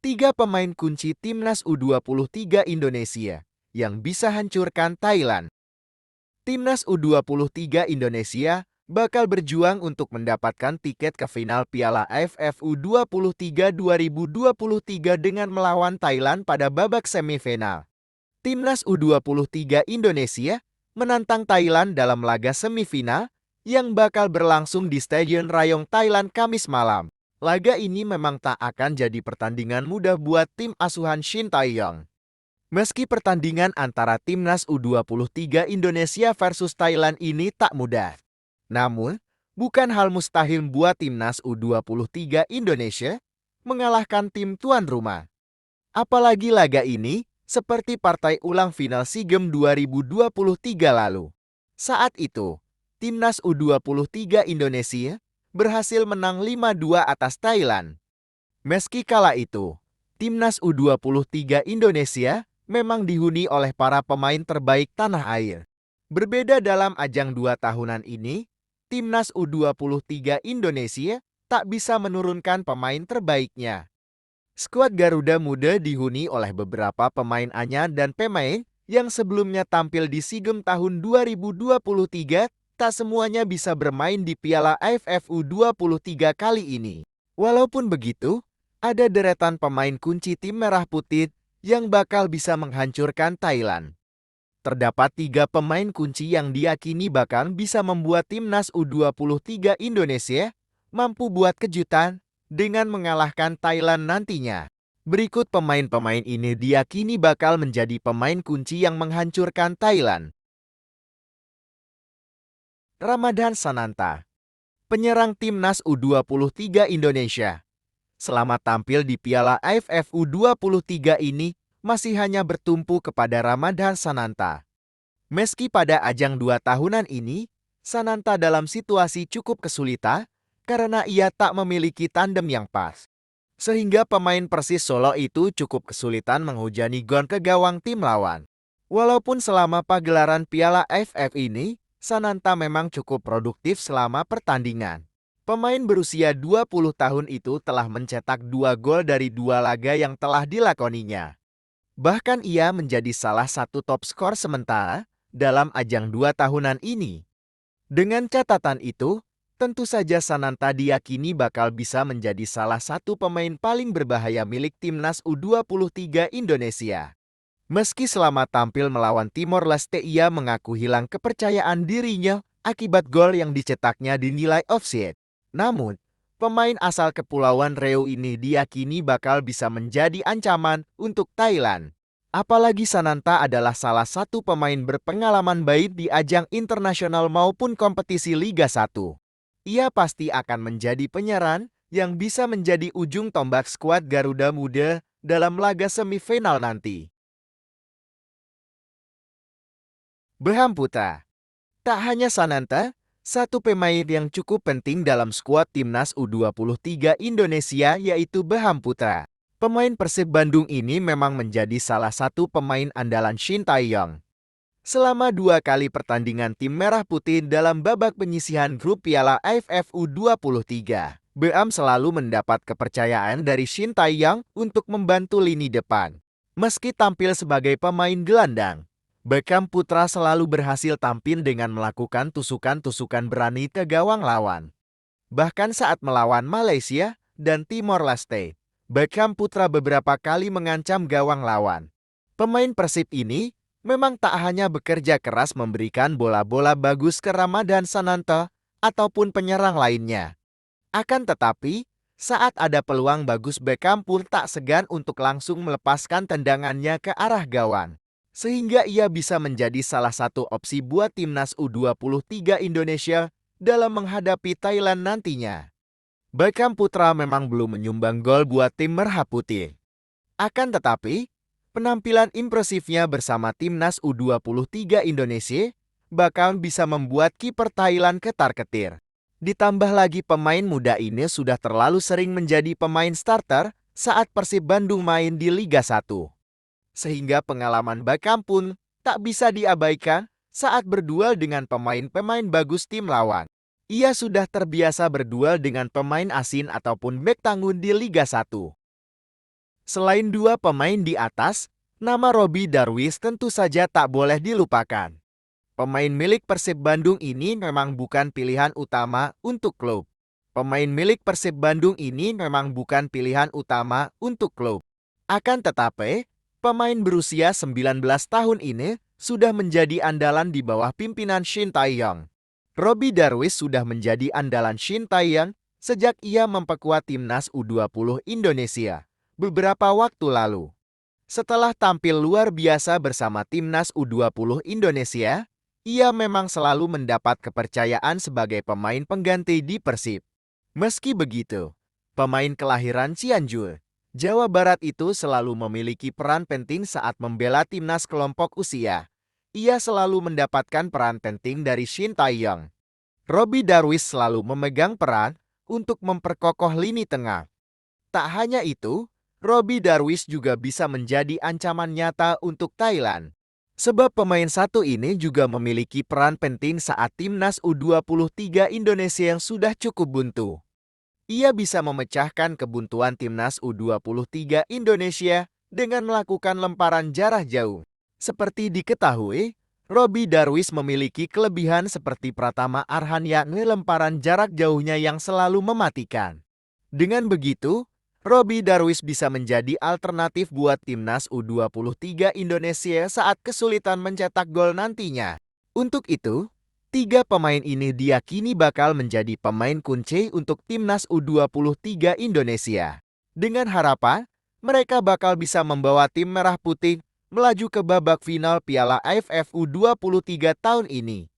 Tiga pemain kunci Timnas U23 Indonesia yang bisa hancurkan Thailand. Timnas U23 Indonesia bakal berjuang untuk mendapatkan tiket ke final Piala AFF U23 2023 dengan melawan Thailand pada babak semifinal. Timnas U23 Indonesia menantang Thailand dalam laga semifinal yang bakal berlangsung di Stadion Rayong, Thailand, Kamis malam. Laga ini memang tak akan jadi pertandingan mudah buat tim asuhan Shin Tae-yong. Meski pertandingan antara Timnas U23 Indonesia versus Thailand ini tak mudah. Namun, bukan hal mustahil buat Timnas U23 Indonesia mengalahkan tim tuan rumah. Apalagi laga ini seperti partai ulang final SEA Games 2023 lalu. Saat itu, Timnas U23 Indonesia berhasil menang 5-2 atas Thailand. Meski kala itu, Timnas U23 Indonesia memang dihuni oleh para pemain terbaik tanah air. Berbeda dalam ajang 2 tahunan ini, Timnas U23 Indonesia tak bisa menurunkan pemain terbaiknya. Skuad Garuda Muda dihuni oleh beberapa pemain anyar dan pemain yang sebelumnya tampil di SEA Games tahun 2023, tak semuanya bisa bermain di Piala AFF U23 kali ini. Walaupun begitu, ada deretan pemain kunci tim merah putih yang bakal bisa menghancurkan Thailand. Terdapat 3 pemain kunci yang diyakini bakal bisa membuat Timnas U23 Indonesia mampu buat kejutan dengan mengalahkan Thailand nantinya. Berikut pemain-pemain ini diyakini bakal menjadi pemain kunci yang menghancurkan Thailand. Ramadhan Sananta, penyerang Timnas U23 Indonesia. Selama tampil di Piala AFF U23 ini, masih hanya bertumpu kepada Ramadhan Sananta. Meski pada ajang 2 tahunan ini, Sananta dalam situasi cukup kesulitan karena ia tak memiliki tandem yang pas. Sehingga pemain Persis Solo itu cukup kesulitan menghujani gol ke gawang tim lawan. Walaupun selama pagelaran Piala AFF ini, Sananta memang cukup produktif selama pertandingan. Pemain berusia 20 tahun itu telah mencetak 2 gol dari 2 laga yang telah dilakoninya. Bahkan ia menjadi salah satu top skor sementara dalam ajang 2 tahunan ini. Dengan catatan itu, tentu saja Sananta diyakini bakal bisa menjadi salah satu pemain paling berbahaya milik Timnas U23 Indonesia. Meski selama tampil melawan Timor Leste ia mengaku hilang kepercayaan dirinya akibat gol yang dicetaknya dinilai offside. Namun, pemain asal Kepulauan Riau ini diyakini bakal bisa menjadi ancaman untuk Thailand. Apalagi Sananta adalah salah satu pemain berpengalaman baik di ajang internasional maupun kompetisi Liga 1. Ia pasti akan menjadi penyerang yang bisa menjadi ujung tombak skuad Garuda Muda dalam laga semifinal nanti. Beham Putra. Tak hanya Sananta, satu pemain yang cukup penting dalam skuad Timnas U23 Indonesia yaitu Beham Putra. Pemain Persib Bandung ini memang menjadi salah satu pemain andalan Shin Tae-yong. Selama 2 kali pertandingan tim Merah Putih dalam babak penyisihan grup Piala AFF U23, Beham selalu mendapat kepercayaan dari Shin Tae-yong untuk membantu lini depan. Meski tampil sebagai pemain gelandang, Beham Putra selalu berhasil tampil dengan melakukan tusukan-tusukan berani ke gawang lawan. Bahkan saat melawan Malaysia dan Timor Leste, Beham Putra beberapa kali mengancam gawang lawan. Pemain Persib ini memang tak hanya bekerja keras memberikan bola-bola bagus ke Ramadhan Sananta ataupun penyerang lainnya. Akan tetapi, saat ada peluang bagus Beham pun tak segan untuk langsung melepaskan tendangannya ke arah gawang. Sehingga ia bisa menjadi salah satu opsi buat Timnas U23 Indonesia dalam menghadapi Thailand nantinya. Beham Putra memang belum menyumbang gol buat tim Merah Putih. Akan tetapi, penampilan impresifnya bersama Timnas U23 Indonesia bakal bisa membuat kiper Thailand ketar-ketir. Ditambah lagi pemain muda ini sudah terlalu sering menjadi pemain starter saat Persib Bandung main di Liga 1. Sehingga pengalaman Beham pun tak bisa diabaikan saat berduel dengan pemain-pemain bagus tim lawan. Ia sudah terbiasa berduel dengan pemain asing ataupun bek tangguh di Liga 1. Selain dua pemain di atas, nama Robbie Darwish tentu saja tak boleh dilupakan. Pemain milik Persib Bandung ini memang bukan pilihan utama untuk klub. Pemain milik Persib Bandung ini memang bukan pilihan utama untuk klub. Akan tetapi, pemain berusia 19 tahun ini sudah menjadi andalan di bawah pimpinan Shin Tae-yong. Robbie Darwish sudah menjadi andalan Shin Tae-yong sejak ia memperkuat timnas U20 Indonesia beberapa waktu lalu. Setelah tampil luar biasa bersama timnas U20 Indonesia, ia memang selalu mendapat kepercayaan sebagai pemain pengganti di Persib. Meski begitu, pemain kelahiran Cianjur, Jawa Barat itu selalu memiliki peran penting saat membela timnas kelompok usia. Ia selalu mendapatkan peran penting dari Shin Tae-yong. Robbie Darwish selalu memegang peran untuk memperkokoh lini tengah. Tak hanya itu, Robbie Darwish juga bisa menjadi ancaman nyata untuk Thailand. Sebab pemain satu ini juga memiliki peran penting saat timnas U23 Indonesia yang sudah cukup buntu. Ia bisa memecahkan kebuntuan timnas U23 Indonesia dengan melakukan lemparan jarak jauh. Seperti diketahui, Robbie Darwish memiliki kelebihan seperti Pratama Arhan yakni lemparan jarak jauhnya yang selalu mematikan. Dengan begitu, Robbie Darwish bisa menjadi alternatif buat timnas U23 Indonesia saat kesulitan mencetak gol nantinya. Untuk itu, tiga pemain ini diyakini bakal menjadi pemain kunci untuk timnas U23 Indonesia. Dengan harapan, mereka bakal bisa membawa tim merah putih melaju ke babak final Piala AFF U23 tahun ini.